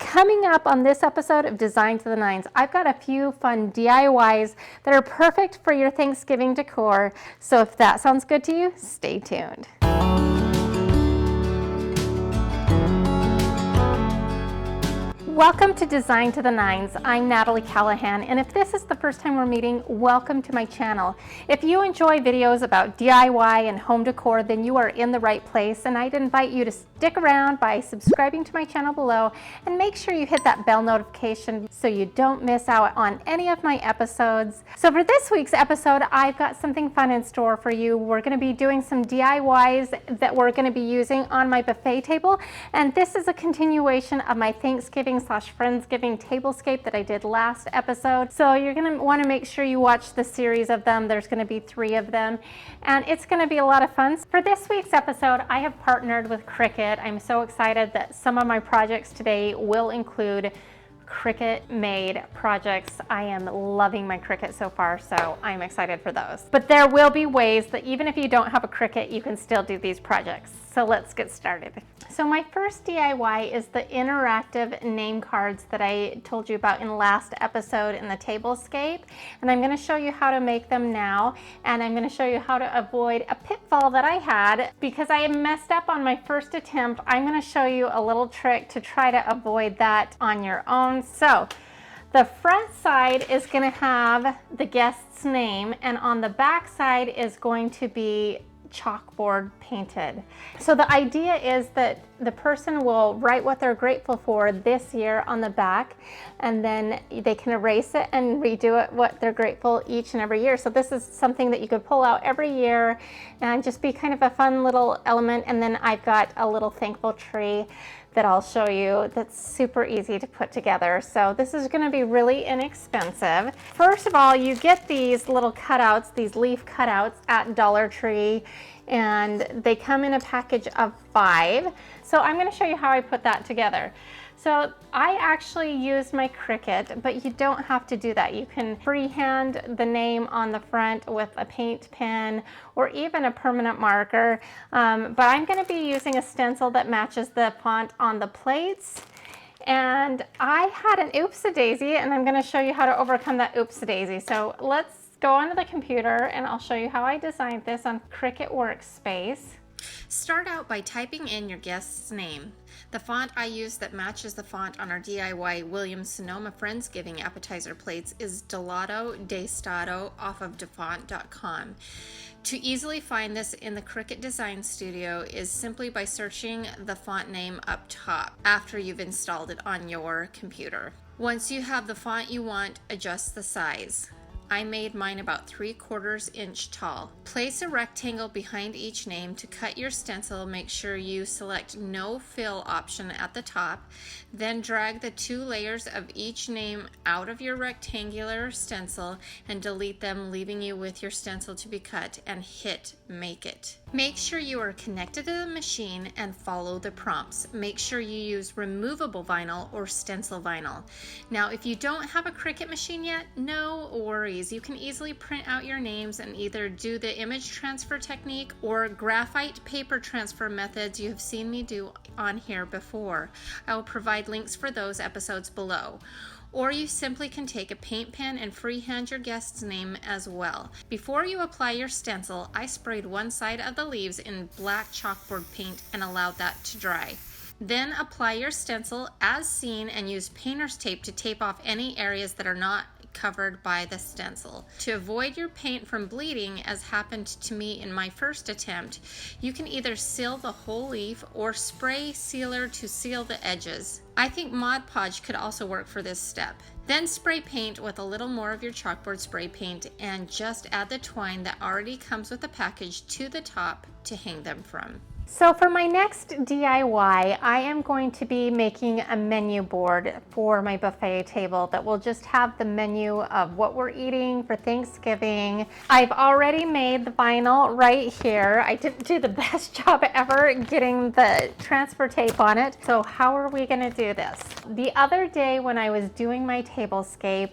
Coming up on this episode of Design to the Nines, I've got a few fun DIYs that are perfect for your Thanksgiving decor. So if that sounds good to you, stay tuned. Welcome to Design to the Nines. I'm Natalie Callahan, and if this is the first time we're meeting, welcome to my channel. If you enjoy videos about DIY and home decor, then you are in the right place, and I'd invite you to stick around by subscribing to my channel below and make sure you hit that bell notification so you don't miss out on any of my episodes. So for this week's episode, I've got something fun in store for you. We're going to be doing some DIYs that we're going to be using on my buffet table, and this is a continuation of my Thanksgiving/Friendsgiving tablescape that I did last episode. So you're going to want to make sure you watch the series of them. There's going to be 3 of them, and it's going to be a lot of fun. For this week's episode, I have partnered with Cricut. I'm so excited that some of my projects today will include Cricut made projects. I am loving my Cricut so far, so I'm excited for those. But there will be ways that even if you don't have a Cricut, you can still do these projects. So let's get started. So my first DIY is the interactive name cards that I told you about in last episode in the tablescape. And I'm going to show you how to make them now. And I'm going to show you how to avoid a pitfall that I had because I messed up on my first attempt. I'm going to show you a little trick to try to avoid that on your own. So the front side is going to have the guest's name, and on the back side is going to be chalkboard painted. So the idea is that the person will write what they're grateful for this year on the back, and then they can erase it and redo it what they're grateful each and every year. So this is something that you could pull out every year and just be kind of a fun little element. And then I've got a little thankful tree that I'll show you that's super easy to put together. So this is going to be really inexpensive. First of all, you get these little cutouts, these leaf cutouts at Dollar Tree, and they come in a package of 5. So I'm going to show you how I put that together. So I actually used my Cricut, but you don't have to do that. You can freehand the name on the front with a paint pen or even a permanent marker. But I'm going to be using a stencil that matches the font on the plates. And I had an oopsie-daisy, and I'm going to show you how to overcome that oopsie-daisy. So let's go onto the computer, and I'll show you how I designed this on Cricut Workspace. Start out by typing in your guest's name. The font I use that matches the font on our DIY Williams-Sonoma Friendsgiving appetizer plates is Delato de Stato off of dafont.com. To easily find this in the Cricut Design Studio is simply by searching the font name up top after you've installed it on your computer. Once you have the font you want, adjust the size. I made mine about 3/4 inch tall. Place a rectangle behind each name. To cut your stencil, make sure you select no fill option at the top. Then drag the 2 layers of each name out of your rectangular stencil and delete them, leaving you with your stencil to be cut, and hit Make It. Make sure you are connected to the machine and follow the prompts. Make sure you use removable vinyl or stencil vinyl. Now, if you don't have a Cricut machine yet, no worries. You can easily print out your names and either do the image transfer technique or graphite paper transfer methods you have seen me do on here before. I will provide links for those episodes below. Or you simply can take a paint pen and freehand your guest's name as well. Before you apply your stencil, I sprayed one side of the leaves in black chalkboard paint and allowed that to dry. Then apply your stencil as seen and use painter's tape to tape off any areas that are not covered by the stencil. To avoid your paint from bleeding, as happened to me in my first attempt, you can either seal the whole leaf or spray sealer to seal the edges. I think Mod Podge could also work for this step. Then spray paint with a little more of your chalkboard spray paint and just add the twine that already comes with the package to the top to hang them from. So for my next DIY, I am going to be making a menu board for my buffet table that will just have the menu of what we're eating for Thanksgiving. I've already made the vinyl right here. I didn't do the best job ever getting the transfer tape on it. So how are we going to do this? The other day when I was doing my tablescape,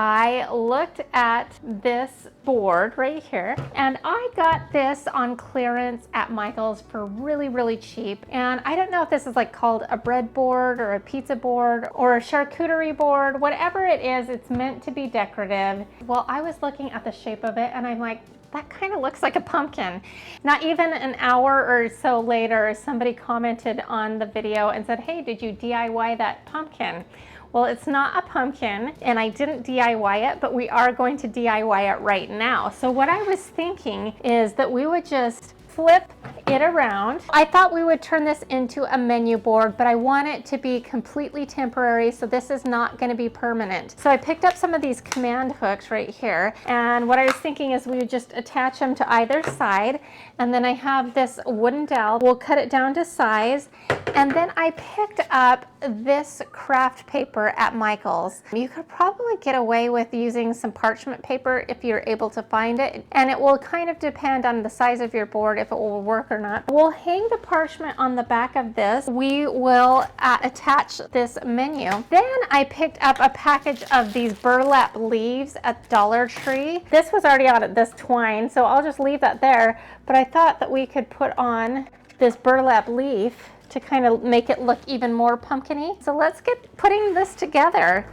I looked at this board right here, and I got this on clearance at Michael's for really, really cheap. And I don't know if this is like called a bread board or a pizza board or a charcuterie board, whatever it is, it's meant to be decorative. Well, I was looking at the shape of it and I'm like, that kind of looks like a pumpkin. Not even an hour or so later, somebody commented on the video and said, hey, did you DIY that pumpkin? Well, it's not a pumpkin and I didn't DIY it, but we are going to DIY it right now. So what I was thinking is that we would just flip it around. I thought we would turn this into a menu board, but I want it to be completely temporary, so this is not going to be permanent. So I picked up some of these command hooks right here, and what I was thinking is we would just attach them to either side, and then I have this wooden dowel. We'll cut it down to size, and then I picked up this craft paper at Michael's. You could probably get away with using some parchment paper if you're able to find it, and it will kind of depend on the size of your board if it will work or not. We'll hang the parchment on the back of this. We will attach this menu. Then I picked up a package of these burlap leaves at Dollar Tree. This was already on this twine, so I'll just leave that there, but I thought that we could put on this burlap leaf to kind of make it look even more pumpkin-y. So let's get putting this together.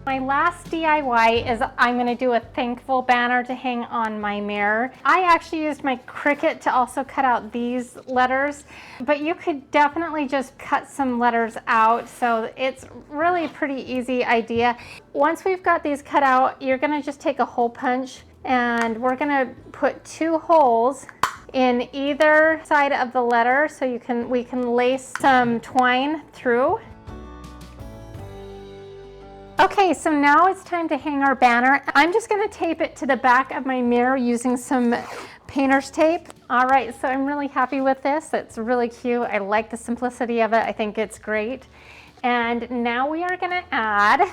My last DIY is I'm going to do a thankful banner to hang on my mirror. I actually used my Cricut to also cut out these letters, but you could definitely just cut some letters out, so it's really a pretty easy idea. Once we've got these cut out, you're going to just take a hole punch and we're going to put 2 holes in either side of the letter so we can lace some twine through. Okay, so now it's time to hang our banner. I'm just going to tape it to the back of my mirror using some painter's tape. All right, so I'm really happy with this. It's really cute. I like the simplicity of it. I think it's great. And now we are going to add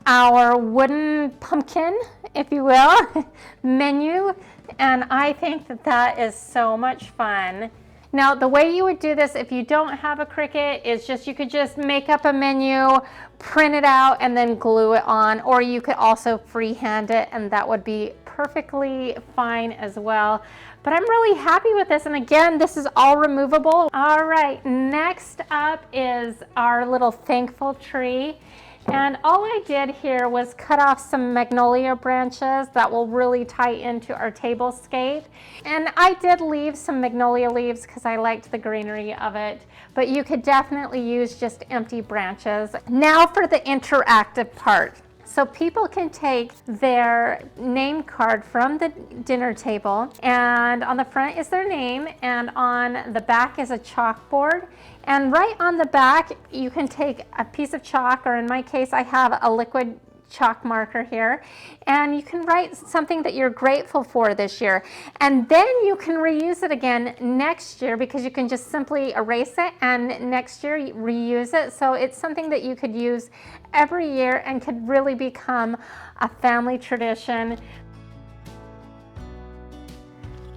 our wooden pumpkin, if you will, menu. And I think that that is so much fun. Now, the way you would do this if you don't have a Cricut is just, you could just make up a menu, print it out, and then glue it on, or you could also freehand it, and that would be perfectly fine as well. But I'm really happy with this, and again, this is all removable. All right, next up is our little thankful tree. And all I did here was cut off some magnolia branches that will really tie into our tablescape. And I did leave some magnolia leaves because I liked the greenery of it, but you could definitely use just empty branches. Now for the interactive part. So people can take their name card from the dinner table, and on the front is their name, and on the back is a chalkboard. And right on the back, you can take a piece of chalk, or in my case, I have a liquid chalk marker here, and you can write something that you're grateful for this year. And then you can reuse it again next year, because you can just simply erase it and next year reuse it. So it's something that you could use every year and could really become a family tradition.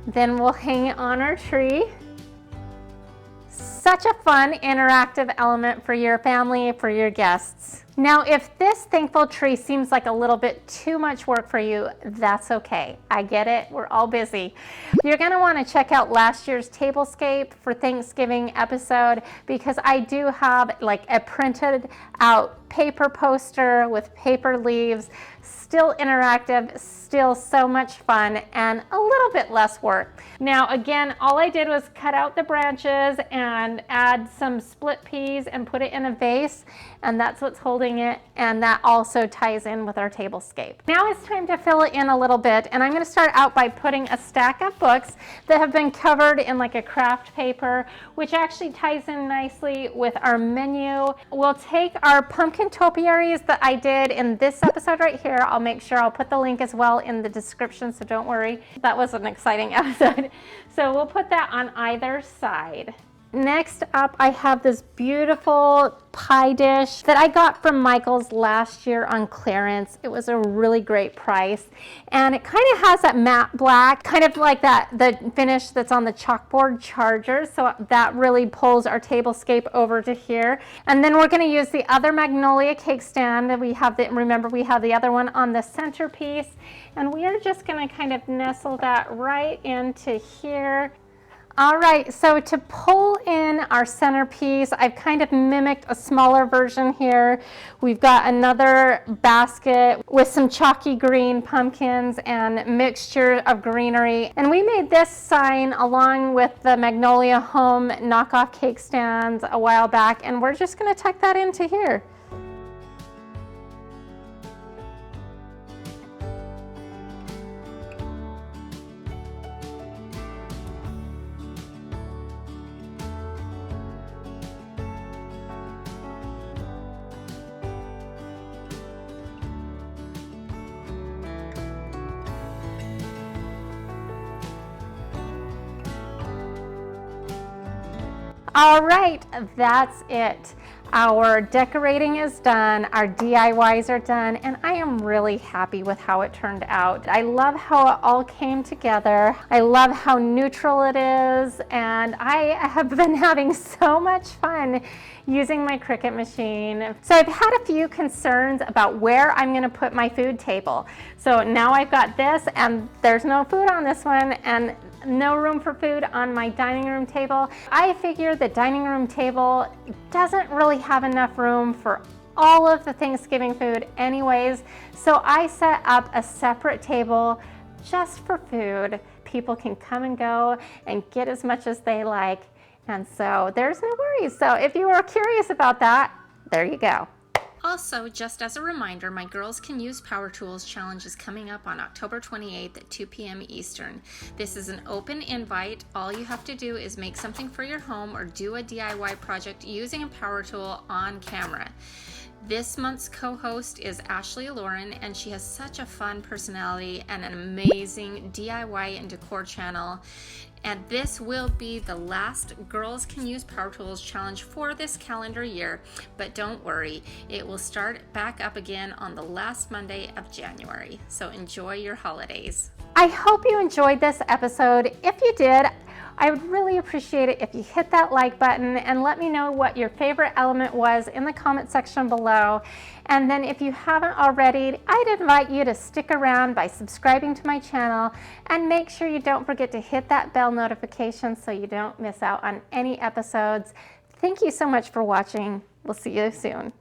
Then we'll hang it on our tree. Such a fun interactive element for your family, for your guests. Now, if this thankful tree seems like a little bit too much work for you, that's okay. I get it. We're all busy. You're going to want to check out last year's Tablescape for Thanksgiving episode, because I do have like a printed out paper poster with paper leaves, still interactive, still so much fun, and a little bit less work. Now, again, all I did was cut out the branches and add some split peas and put it in a vase, and that's what's holding holding it, and that also ties in with our tablescape. Now it's time to fill it in a little bit, and I'm going to start out by putting a stack of books that have been covered in like a craft paper, which actually ties in nicely with our menu. We'll take our pumpkin topiaries that I did in this episode right here. I'll make sure I'll put the link as well in the description, so don't worry. That was an exciting episode. So we'll put that on either side. Next up, I have this beautiful pie dish that I got from Michael's last year on clearance. It was a really great price, and it kind of has that matte black, kind of like the finish that's on the chalkboard charger, so that really pulls our tablescape over to here. And then we're going to use the other magnolia cake stand. Remember we have the other one on the centerpiece, and we are just going to kind of nestle that right into here. All right, so to pull in our centerpiece, I've kind of mimicked a smaller version here. We've got another basket with some chalky green pumpkins and mixture of greenery. And we made this sign along with the Magnolia Home knockoff cake stands a while back, and we're just gonna tuck that into here. All right, that's it. Our decorating is done, our DIYs are done, and I am really happy with how it turned out. I love how it all came together. I love how neutral it is, and I have been having so much fun using my Cricut machine. So I've had a few concerns about where I'm gonna put my food table. So now I've got this, and there's no food on this one, and no room for food on my dining room table. I figure the dining room table doesn't really have enough room for all of the Thanksgiving food anyways, so I set up a separate table just for food. People can come and go and get as much as they like, and so there's no worries. So if you were curious about that, there you go. Also, just as a reminder, my Girls Can Use Power Tools challenge is coming up on October 28th at 2 p.m. Eastern. This is an open invite. All you have to do is make something for your home or do a DIY project using a power tool on camera. This month's co-host is Ashley Lauren, and she has such a fun personality and an amazing DIY and decor channel. And this will be the last Girls Can Use Power Tools challenge for this calendar year, but don't worry, it will start back up again on the last Monday of January. So enjoy your holidays. I hope you enjoyed this episode. If you did, I would really appreciate it if you hit that like button and let me know what your favorite element was in the comment section below. And then if you haven't already, I'd invite you to stick around by subscribing to my channel, and make sure you don't forget to hit that bell notification so you don't miss out on any episodes. Thank you so much for watching. We'll see you soon.